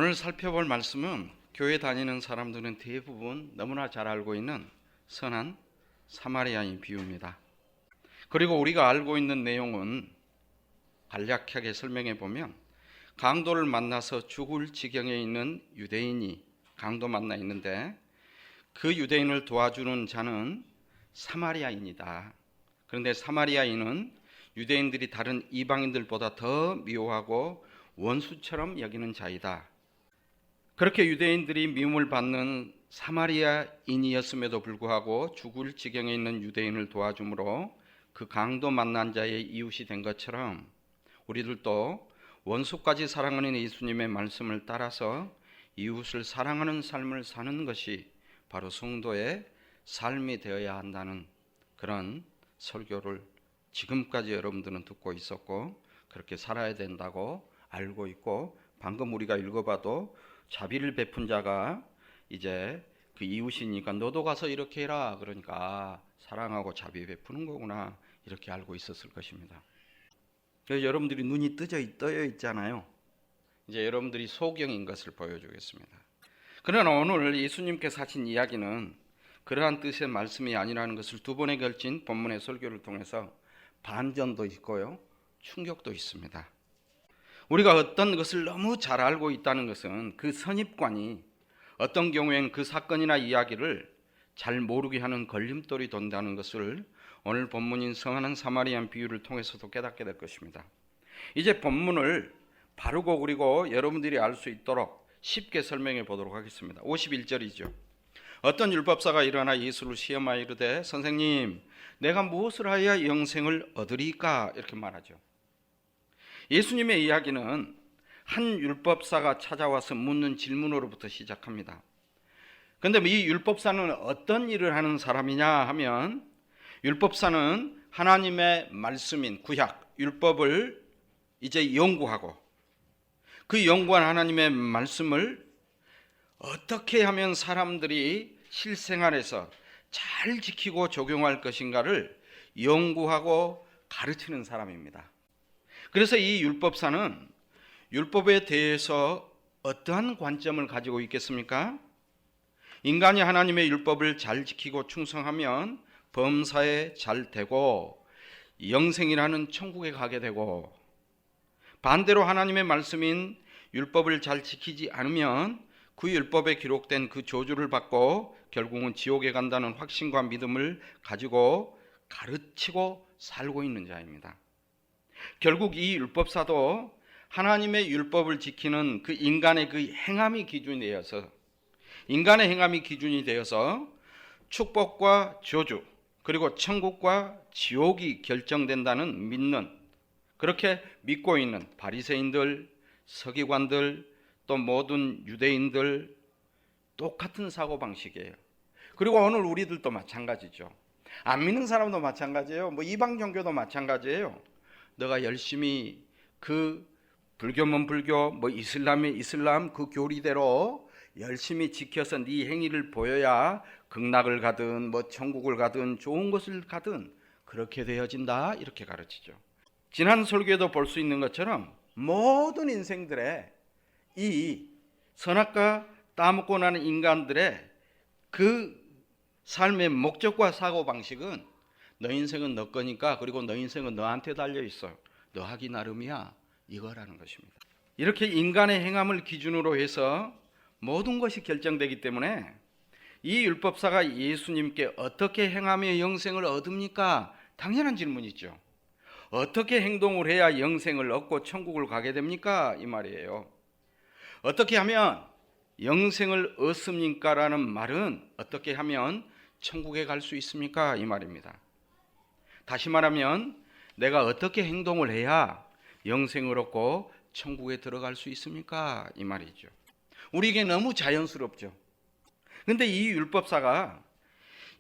오늘 살펴볼 말씀은 교회 다니는 사람들은 대부분 너무나 잘 알고 있는 선한 사마리아인 비유입니다. 그리고 우리가 알고 있는 내용은 간략하게 설명해 보면 강도를 만나서 죽을 지경에 있는 유대인이 강도 만나 있는데 그 유대인을 도와주는 자는 사마리아인이다. 그런데 사마리아인은 유대인들이 다른 이방인들보다 더 미워하고 원수처럼 여기는 자이다. 그렇게 유대인들이 미움을 받는 사마리아인이었음에도 불구하고 죽을 지경에 있는 유대인을 도와줌으로 그 강도 만난 자의 이웃이 된 것처럼 우리들도 원수까지 사랑하는 예수님의 말씀을 따라서 이웃을 사랑하는 삶을 사는 것이 바로 성도의 삶이 되어야 한다는 그런 설교를 지금까지 여러분들은 듣고 있었고 그렇게 살아야 된다고 알고 있고, 방금 우리가 읽어봐도 자비를 베푼 자가 이제 그 이웃이니까 너도 가서 이렇게 해라, 그러니까 사랑하고 자비 베푸는 거구나, 이렇게 알고 있었을 것입니다. 그래서 여러분들이 눈이 떠여 있잖아요. 이제 여러분들이 소경인 것을 보여주겠습니다. 그러나 오늘 예수님께서 하신 이야기는 그러한 뜻의 말씀이 아니라는 것을 두 번에 걸친 본문의 설교를 통해서 반전도 있고요, 충격도 있습니다. 우리가 어떤 것을 너무 잘 알고 있다는 것은 그 선입관이 어떤 경우에는 그 사건이나 이야기를 잘 모르게 하는 걸림돌이 된다는 것을 오늘 본문인 선한 사마리안 비유를 통해서도 깨닫게 될 것입니다. 이제 본문을 바르고 그리고 여러분들이 알 수 있도록 쉽게 설명해 보도록 하겠습니다. 51절이죠. 어떤 율법사가 일어나 예수를 시험하여 이르되 선생님, 내가 무엇을 하여야 영생을 얻으리까? 이렇게 말하죠. 예수님의 이야기는 한 율법사가 찾아와서 묻는 질문으로부터 시작합니다. 그런데 이 율법사는 어떤 일을 하는 사람이냐 하면, 율법사는 하나님의 말씀인 구약, 율법을 이제 연구하고 그 연구한 하나님의 말씀을 어떻게 하면 사람들이 실생활에서 잘 지키고 적용할 것인가를 연구하고 가르치는 사람입니다. 그래서 이 율법사는 율법에 대해서 어떠한 관점을 가지고 있겠습니까? 인간이 하나님의 율법을 잘 지키고 충성하면 범사에 잘 되고 영생이라는 천국에 가게 되고, 반대로 하나님의 말씀인 율법을 잘 지키지 않으면 그 율법에 기록된 그 저주를 받고 결국은 지옥에 간다는 확신과 믿음을 가지고 가르치고 살고 있는 자입니다. 결국 이 율법사도 하나님의 율법을 지키는 그 인간의 그 행함이 기준이 되어서, 인간의 행함이 기준이 되어서 축복과 저주 그리고 천국과 지옥이 결정된다는 믿는, 그렇게 믿고 있는 바리새인들, 서기관들, 또 모든 유대인들 똑같은 사고방식이에요. 그리고 오늘 우리들도 마찬가지죠. 안 믿는 사람도 마찬가지예요. 이방 종교도 마찬가지예요. 너가 열심히 그 불교면 불교, 이슬람이 이슬람 그 교리대로 열심히 지켜서 네 행위를 보여야 극락을 가든 천국을 가든 좋은 곳을 가든 그렇게 되어진다, 이렇게 가르치죠. 지난 설교에도 볼 수 있는 것처럼 모든 인생들의 이 선악과 따먹고 나는 인간들의 그 삶의 목적과 사고방식은 너 인생은 너 거니까, 그리고 너 인생은 너한테 달려있어, 너 하기 나름이야, 이거라는 것입니다. 이렇게 인간의 행함을 기준으로 해서 모든 것이 결정되기 때문에 이 율법사가 예수님께 어떻게 행하며 영생을 얻습니까? 당연한 질문이죠. 어떻게 행동을 해야 영생을 얻고 천국을 가게 됩니까? 이 말이에요. 어떻게 하면 영생을 얻습니까? 라는 말은 어떻게 하면 천국에 갈 수 있습니까? 이 말입니다. 다시 말하면 내가 어떻게 행동을 해야 영생을 얻고 천국에 들어갈 수 있습니까? 이 말이죠. 우리에게 너무 자연스럽죠. 그런데 이 율법사가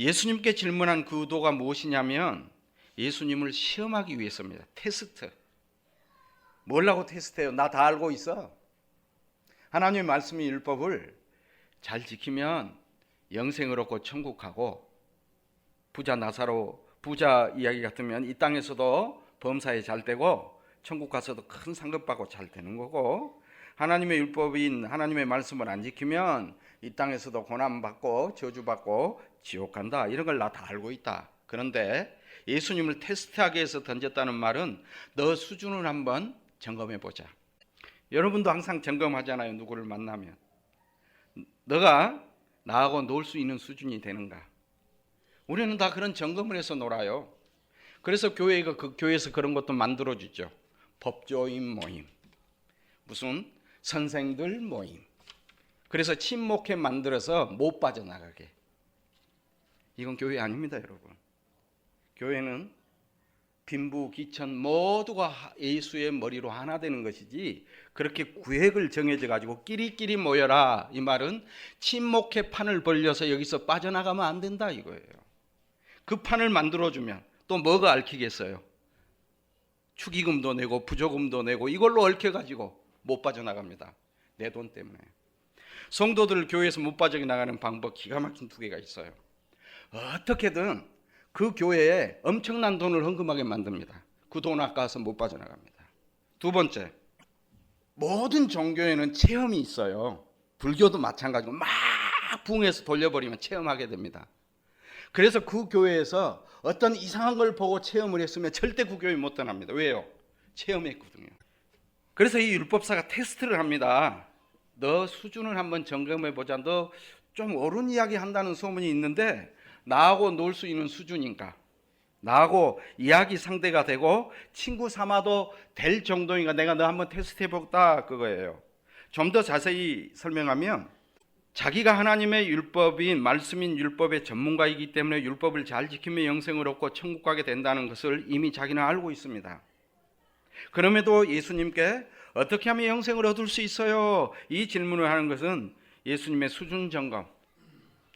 예수님께 질문한 그 의도가 무엇이냐면 예수님을 시험하기 위해서입니다. 테스트. 뭐라고 테스트해요? 나 다 알고 있어. 하나님의 말씀이 율법을 잘 지키면 영생을 얻고 천국 가고, 부자 나사로 부자 이야기 같으면 이 땅에서도 범사에 잘 되고 천국 가서도 큰 상급 받고 잘 되는 거고, 하나님의 율법인 하나님의 말씀을 안 지키면 이 땅에서도 고난받고 저주받고 지옥 간다. 이런 걸 나 다 알고 있다. 그런데 예수님을 테스트하기 위해서 던졌다는 말은 너 수준을 한번 점검해 보자. 여러분도 항상 점검하잖아요. 누구를 만나면. 너가 나하고 놀 수 있는 수준이 되는가? 우리는 다 그런 점검을 해서 놀아요. 그래서 교회가 그 교회에서 그런 것도 만들어주죠. 법조인 모임, 무슨 선생들 모임. 그래서 친목회 만들어서 못 빠져나가게. 이건 교회 아닙니다, 여러분. 교회는 빈부, 기천 모두가 예수의 머리로 하나 되는 것이지, 그렇게 구획을 정해져 가지고 끼리끼리 모여라, 이 말은 친목회 판을 벌려서 여기서 빠져나가면 안 된다 이거예요. 그 판을 만들어주면 또 뭐가 얽히겠어요? 축의금도 내고 부조금도 내고 이걸로 얽혀가지고 못 빠져나갑니다. 내 돈 때문에. 성도들 교회에서 못 빠져나가는 방법 기가 막힌 두 개가 있어요. 어떻게든 그 교회에 엄청난 돈을 헌금하게 만듭니다. 그 돈 아까워서 못 빠져나갑니다. 두 번째, 모든 종교에는 체험이 있어요. 불교도 마찬가지고 막 부흥해서 돌려버리면 체험하게 됩니다. 그래서 그 교회에서 어떤 이상한 걸 보고 체험을 했으면 절대 그 교회 못 떠납니다. 왜요? 체험했거든요. 그래서 이 율법사가 테스트를 합니다. 너 수준을 한번 점검해보자. 너 좀 옳은 이야기 한다는 소문이 있는데 나하고 놀 수 있는 수준인가? 나하고 이야기 상대가 되고 친구 삼아도 될 정도인가? 내가 너 한번 테스트해보겠다 그거예요. 좀 더 자세히 설명하면 자기가 하나님의 율법인 말씀인 율법의 전문가이기 때문에 율법을 잘 지키며 영생을 얻고 천국 가게 된다는 것을 이미 자기는 알고 있습니다. 그럼에도 예수님께 어떻게 하면 영생을 얻을 수 있어요? 이 질문을 하는 것은 예수님의 수준 점검.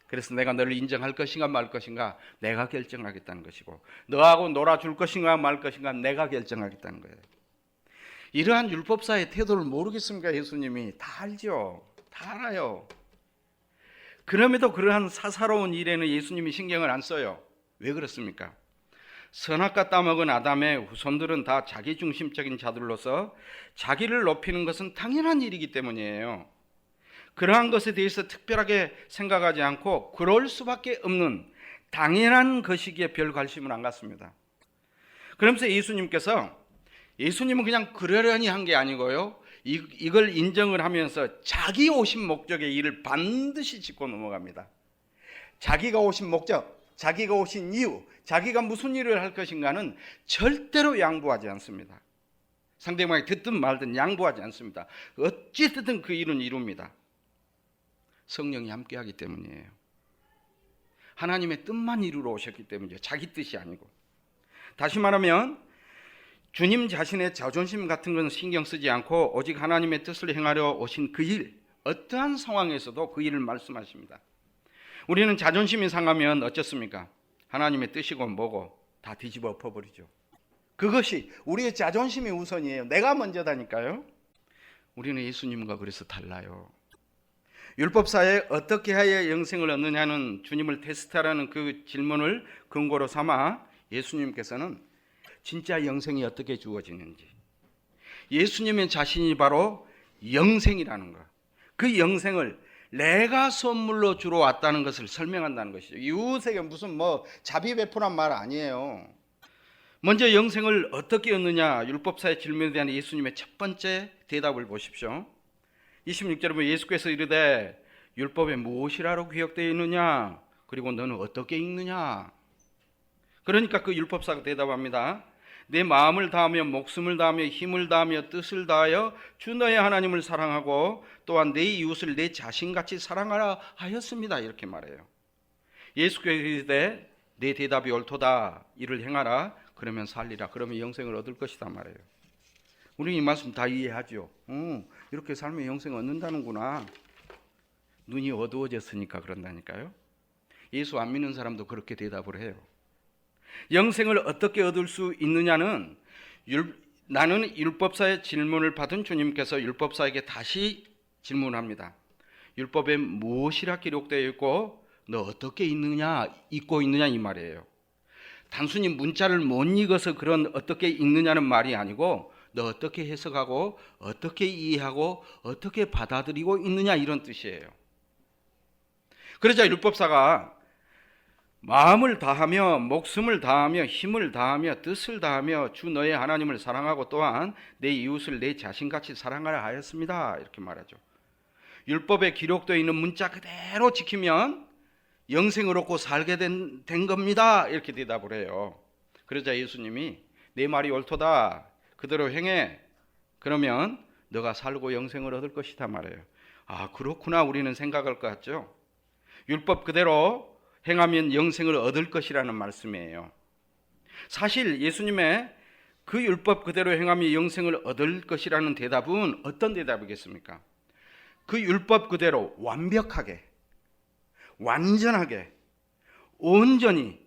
그래서 내가 너를 인정할 것인가 말 것인가 내가 결정하겠다는 것이고, 너하고 놀아줄 것인가 말 것인가 내가 결정하겠다는 거예요. 이러한 율법사의 태도를 모르겠습니까? 예수님이 다 알죠. 다 알아요. 그럼에도 그러한 사사로운 일에는 예수님이 신경을 안 써요. 왜 그렇습니까? 선악과 따먹은 아담의 후손들은 다 자기중심적인 자들로서 자기를 높이는 것은 당연한 일이기 때문이에요. 그러한 것에 대해서 특별하게 생각하지 않고 그럴 수밖에 없는 당연한 것이기에 별 관심을 안 갖습니다. 그러면서 예수님은 그냥 그러려니 한 게 아니고요, 이걸 인정을 하면서 자기 오신 목적의 일을 반드시 짚고 넘어갑니다. 자기가 오신 목적, 자기가 오신 이유, 자기가 무슨 일을 할 것인가는 절대로 양보하지 않습니다. 상대방이 듣든 말든 양보하지 않습니다. 어찌됐든 그 일은 이룹니다. 성령이 함께하기 때문이에요. 하나님의 뜻만 이루러 오셨기 때문이죠. 자기 뜻이 아니고. 다시 말하면 주님 자신의 자존심 같은 건 신경 쓰지 않고 오직 하나님의 뜻을 행하려 오신 그 일, 어떠한 상황에서도 그 일을 말씀하십니다. 우리는 자존심이 상하면 어쩌습니까? 하나님의 뜻이고 뭐고 다 뒤집어 엎어버리죠. 그것이 우리의 자존심이 우선이에요. 내가 먼저다니까요. 우리는 예수님과 그래서 달라요. 율법사에 어떻게 하여 영생을 얻느냐는 주님을 테스트하라는 그 질문을 근거로 삼아 예수님께서는 진짜 영생이 어떻게 주어지는지, 예수님의 자신이 바로 영생이라는 것, 그 영생을 내가 선물로 주러 왔다는 것을 설명한다는 것이죠. 이웃에게 무슨 자비 베푸란 말 아니에요. 먼저 영생을 어떻게 얻느냐, 율법사의 질문에 대한 예수님의 첫 번째 대답을 보십시오. 26절에 보면 예수께서 이르되 율법에 무엇이라고 기록되어 있느냐, 그리고 너는 어떻게 읽느냐. 그러니까 그 율법사가 대답합니다. 내 마음을 다하며 목숨을 다하며 힘을 다하며 뜻을 다하여 주 너의 하나님을 사랑하고 또한 내 이웃을 내 자신같이 사랑하라 하였습니다. 이렇게 말해요. 예수께서 이르되 내 대답이 옳도다, 이를 행하라, 그러면 살리라, 그러면 영생을 얻을 것이다 말해요. 우리 이 말씀 다 이해하죠. 이렇게 살면 영생 얻는다는구나. 눈이 어두워졌으니까 그런다니까요. 예수 안 믿는 사람도 그렇게 대답을 해요. 영생을 어떻게 얻을 수 있느냐는 나는 율법사의 질문을 받은 주님께서 율법사에게 다시 질문합니다. 율법에 무엇이라 기록되어 있고 너 어떻게 읽고 있느냐 이 말이에요. 단순히 문자를 못 읽어서 그런 어떻게 읽느냐는 말이 아니고 너 어떻게 해석하고 어떻게 이해하고 어떻게 받아들이고 있느냐, 이런 뜻이에요. 그러자 율법사가 마음을 다하며 목숨을 다하며 힘을 다하며 뜻을 다하며 주 너의 하나님을 사랑하고 또한 내 이웃을 내 자신같이 사랑하라 하였습니다. 이렇게 말하죠. 율법에 기록되어 있는 문자 그대로 지키면 영생을 얻고 살게 된 겁니다. 이렇게 대답을 해요. 그러자 예수님이 내 말이 옳도다. 그대로 행해. 그러면 너가 살고 영생을 얻을 것이다 말해요. 아, 그렇구나. 우리는 생각할 것 같죠. 율법 그대로 행하면 영생을 얻을 것이라는 말씀이에요. 사실 예수님의 그 율법 그대로 행하면 영생을 얻을 것이라는 대답은 어떤 대답이겠습니까? 그 율법 그대로 완벽하게, 완전하게, 온전히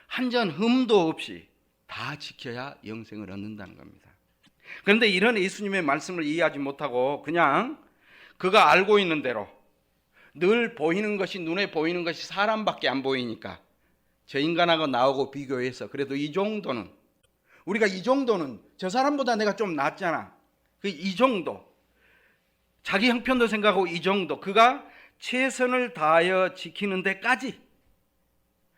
한 점 흠도 없이 다 지켜야 영생을 얻는다는 겁니다. 그런데 이런 예수님의 말씀을 이해하지 못하고 그냥 그가 알고 있는 대로 늘 보이는 것이, 눈에 보이는 것이 사람밖에 안 보이니까 저 인간하고 나하고 비교해서 그래도 이 정도는, 우리가 이 정도는 저 사람보다 내가 좀 낫잖아, 이 정도, 자기 형편도 생각하고 이 정도, 그가 최선을 다하여 지키는 데까지,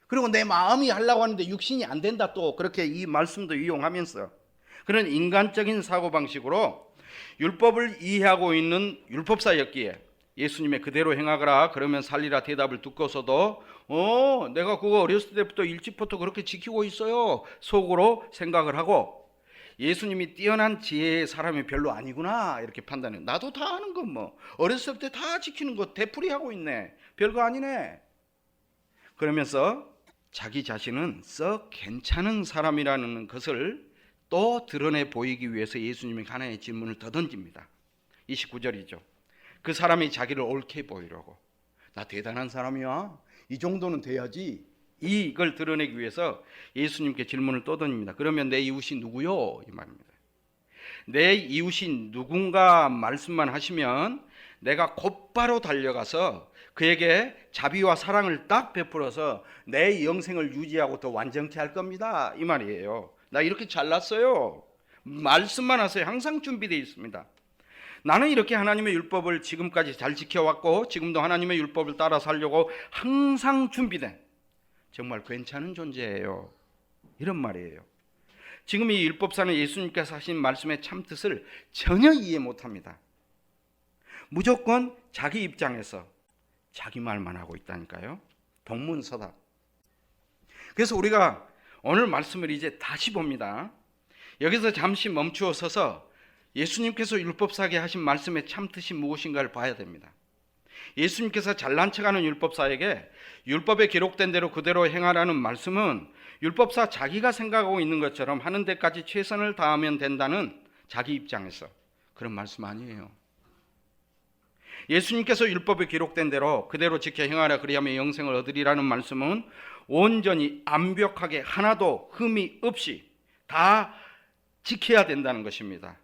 그리고 내 마음이 하려고 하는데 육신이 안 된다, 또 그렇게 이 말씀도 이용하면서 그런 인간적인 사고방식으로 율법을 이해하고 있는 율법사였기에 예수님의 그대로 행하거라 그러면 살리라 대답을 듣고서도 내가 그거 어렸을 때부터 일찍부터 그렇게 지키고 있어요 속으로 생각을 하고, 예수님이 뛰어난 지혜의 사람이 별로 아니구나 이렇게 판단해요. 나도 다 아는 거 뭐 어렸을 때 다 지키는 거 되풀이하고 있네, 별거 아니네. 그러면서 자기 자신은 썩 괜찮은 사람이라는 것을 또 드러내 보이기 위해서 예수님이 하나의 질문을 더 던집니다. 29절이죠. 그 사람이 자기를 옳게 보이려고, 나 대단한 사람이야, 이 정도는 돼야지, 이걸 드러내기 위해서 예수님께 질문을 또 던집니다. 그러면 내 이웃이 누구요? 이 말입니다. 내 이웃이 누군가 말씀만 하시면 내가 곧바로 달려가서 그에게 자비와 사랑을 딱 베풀어서 내 영생을 유지하고 더 완전케 할 겁니다, 이 말이에요. 나 이렇게 잘났어요. 말씀만 하세요. 항상 준비되어 있습니다. 나는 이렇게 하나님의 율법을 지금까지 잘 지켜왔고 지금도 하나님의 율법을 따라 살려고 항상 준비된 정말 괜찮은 존재예요, 이런 말이에요. 지금 이 율법사는 예수님께서 하신 말씀의 참뜻을 전혀 이해 못합니다. 무조건 자기 입장에서 자기 말만 하고 있다니까요. 동문서답. 그래서 우리가 오늘 말씀을 이제 다시 봅니다. 여기서 잠시 멈추어 서서 예수님께서 율법사에게 하신 말씀의 참뜻이 무엇인가를 봐야 됩니다. 예수님께서 잘난 척하는 율법사에게 율법에 기록된 대로 그대로 행하라는 말씀은 율법사 자기가 생각하고 있는 것처럼 하는 데까지 최선을 다하면 된다는 자기 입장에서 그런 말씀 아니에요. 예수님께서 율법에 기록된 대로 그대로 지켜 행하라 그리하면 영생을 얻으리라는 말씀은 온전히 완벽하게 하나도 흠이 없이 다 지켜야 된다는 것입니다.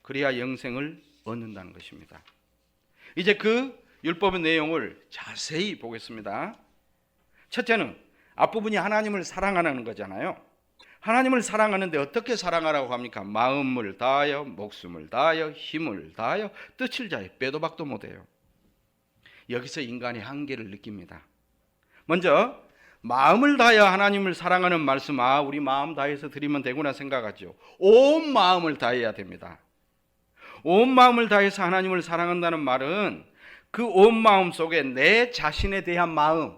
그래야 영생을 얻는다는 것입니다. 이제 그 율법의 내용을 자세히 보겠습니다. 첫째는 앞부분이 하나님을 사랑하는 거잖아요. 하나님을 사랑하는데 어떻게 사랑하라고 합니까? 마음을 다하여, 목숨을 다하여, 힘을 다하여, 뜻을 다하여, 빼도 박도 못해요. 여기서 인간의 한계를 느낍니다. 먼저 마음을 다하여 하나님을 사랑하는 말씀, 우리 마음 다해서 드리면 되구나 생각하죠. 온 마음을 다해야 됩니다. 온 마음을 다해서 하나님을 사랑한다는 말은 그 온 마음 속에 내 자신에 대한 마음,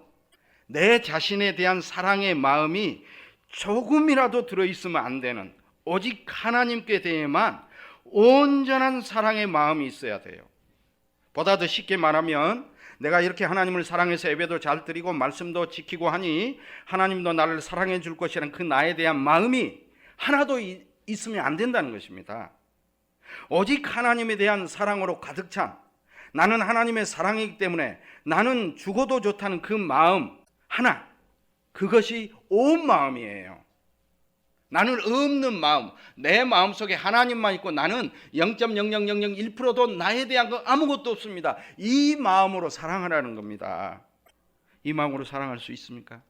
내 자신에 대한 사랑의 마음이 조금이라도 들어있으면 안 되는, 오직 하나님께 대해만 온전한 사랑의 마음이 있어야 돼요. 보다 더 쉽게 말하면 내가 이렇게 하나님을 사랑해서 예배도 잘 드리고 말씀도 지키고 하니 하나님도 나를 사랑해 줄 것이라는 그 나에 대한 마음이 하나도 있으면 안 된다는 것입니다. 오직 하나님에 대한 사랑으로 가득 찬, 나는 하나님의 사랑이기 때문에 나는 죽어도 좋다는 그 마음 하나, 그것이 온 마음이에요. 나는 없는 마음, 내 마음속에 하나님만 있고 나는 0.0001%도 나에 대한 거 아무것도 없습니다. 이 마음으로 사랑하라는 겁니다. 이 마음으로 사랑할 수 있습니까?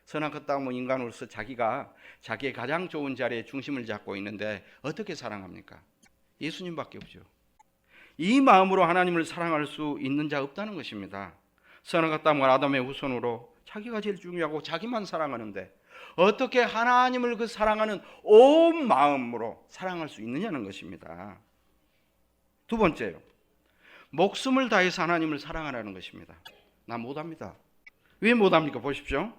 선한 것 다음은 인간으로서 자기가 자기의 가장 좋은 자리에 중심을 잡고 있는데 어떻게 사랑합니까? 예수님밖에 없죠. 이 마음으로 하나님을 사랑할 수 있는 자 없다는 것입니다. 선한 것 다음은 아담의 후손으로 자기가 제일 중요하고 자기만 사랑하는데 어떻게 하나님을 그 사랑하는 온 마음으로 사랑할 수 있느냐는 것입니다. 두 번째요. 목숨을 다해서 하나님을 사랑하라는 것입니다. 나 못합니다. 왜 못합니까? 보십시오.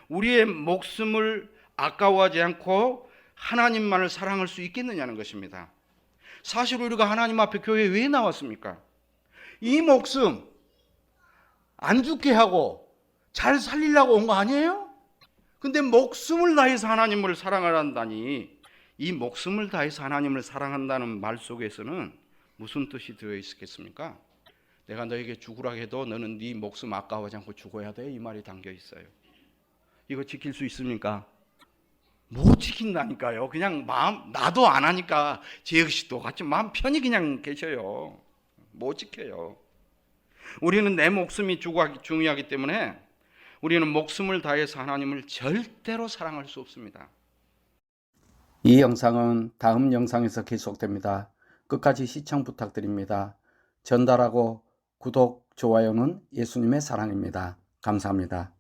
우리의 목숨을 아까워하지 않고 하나님만을 사랑할 수 있겠느냐는 것입니다. 사실 우리가 하나님 앞에 교회에 왜 나왔습니까? 이 목숨 안 죽게 하고 잘 살리려고 온 거 아니에요? 근데 목숨을 다해서 하나님을 사랑하란다니, 이 목숨을 다해서 하나님을 사랑한다는 말 속에서는 무슨 뜻이 들어 있겠습니까? 내가 너에게 죽으라 해도 너는 네 목숨 아까워하지 않고 죽어야 돼, 이 말이 담겨 있어요. 이거 지킬 수 있습니까? 못 지킨다니까요. 그냥 마음 나도 안 하니까 재혁 씨도 같이 마음 편히 그냥 계셔요. 못 지켜요. 우리는 내 목숨이 중요하기 때문에 우리는 목숨을 다해서 하나님을 절대로 사랑할 수 없습니다. 이 영상은 다음 영상에서 계속됩니다. 끝까지 시청 부탁드립니다. 전달하고 구독, 좋아요는 예수님의 사랑입니다. 감사합니다.